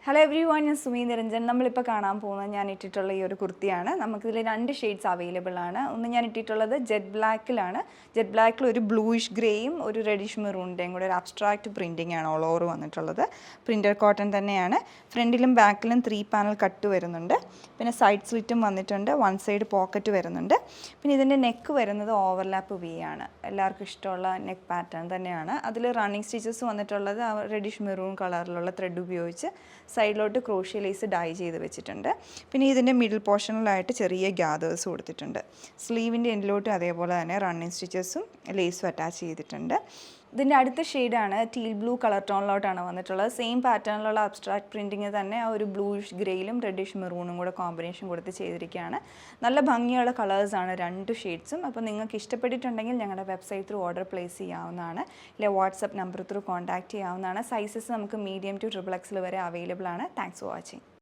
Hello every one, ഞാൻ സുമി നിരഞ്ജൻ. നമ്മളിപ്പോൾ കാണാൻ പോകുന്നത് ഞാൻ ഇട്ടിട്ടുള്ള ഈ ഒരു കുർത്തിയാണ്. നമുക്കിതിൽ 2 ഷെയ്ഡ്സ് അവൈലബിൾ ആണ്. ഒന്ന് ഞാൻ ഇട്ടിട്ടുള്ളത് ജെറ്റ് ബ്ലാക്കിലാണ്. ജെറ്റ് ബ്ലാക്കിൽ ഒരു ബ്ലൂയിഷ് ഗ്രേയും ഒരു റെഡിഷ് മെറൂണിൻ്റെയും കൂടെ ഒരു അബ്സ്ട്രാക്റ്റ് പ്രിൻറ്റിംഗ് ആണ് ഓൾ ഓവർ വന്നിട്ടുള്ളത്. പ്രിൻറ്റഡ് കോട്ടൺ തന്നെയാണ്. ഫ്രണ്ടിലും ബാക്കിലും 3 പാനൽ കട്ട് വരുന്നുണ്ട്. പിന്നെ സൈഡ് സ്ലിറ്റും വന്നിട്ടുണ്ട്. 1 സൈഡ് പോക്കറ്റ് വരുന്നുണ്ട്. പിന്നെ ഇതിൻ്റെ നെക്ക് വരുന്നത് ഓവർലാപ്പ് വി ആണ്. എല്ലാവർക്കും ഇഷ്ടമുള്ള നെക്ക് പാറ്റേൺ തന്നെയാണ്. അതിൽ റണ്ണിങ് സ്റ്റിച്ചസ് വന്നിട്ടുള്ളത് റെഡിഷ് മെറൂൺ കളറിലുള്ള ത്രെഡ് ഉപയോഗിച്ച് സൈഡിലോട്ട് ക്രോഷ്യ ലേസ് ഡൈ ചെയ്ത് വെച്ചിട്ടുണ്ട്. പിന്നെ ഇതിൻ്റെ മിഡിൽ പോർഷനിലായിട്ട് ചെറിയ ഗ്യാദേഴ്സ് കൊടുത്തിട്ടുണ്ട്. സ്ലീവിൻ്റെ എൻഡിലോട്ടും അതേപോലെ തന്നെ റണ്ണിങ് സ്റ്റിച്ചസും ലേസും അറ്റാച്ച് ചെയ്തിട്ടുണ്ട്. ഇതിൻ്റെ അടുത്ത ഷെയ്ഡാണ് ടീൽ ബ്ലൂ കളർ ടോണിലോട്ടാണ് വന്നിട്ടുള്ളത്. സെയിം പാറ്റേണിലുള്ള അബ്സ്ട്രാക്ട് പ്രിൻറ്റിങ് തന്നെ ആ ഒരു ബ്ലൂയിഷ് ഗ്രേയിലും റെഡിഷ് മെറൂണും കൂടെ കോമ്പിനേഷൻ കൊടുത്ത് ചെയ്തിരിക്കുകയാണ്. നല്ല ഭംഗിയുള്ള കളേഴ്സാണ് 2 ഷെയ്ഡ്സും. അപ്പോൾ നിങ്ങൾക്ക് ഇഷ്ടപ്പെട്ടിട്ടുണ്ടെങ്കിൽ ഞങ്ങളുടെ വെബ്സൈറ്റ് ത്രൂ ഓർഡർ പ്ലേസ് ചെയ്യാവുന്നതാണ്. ഇല്ല വാട്സപ്പ് നമ്പർ ത്രൂ കോൺടാക്റ്റ് ചെയ്യാവുന്നതാണ്. സൈസസ് നമുക്ക് മീഡിയം ടു XXL വരെ അവൈലബിൾ ആണ്. Thanks for watching.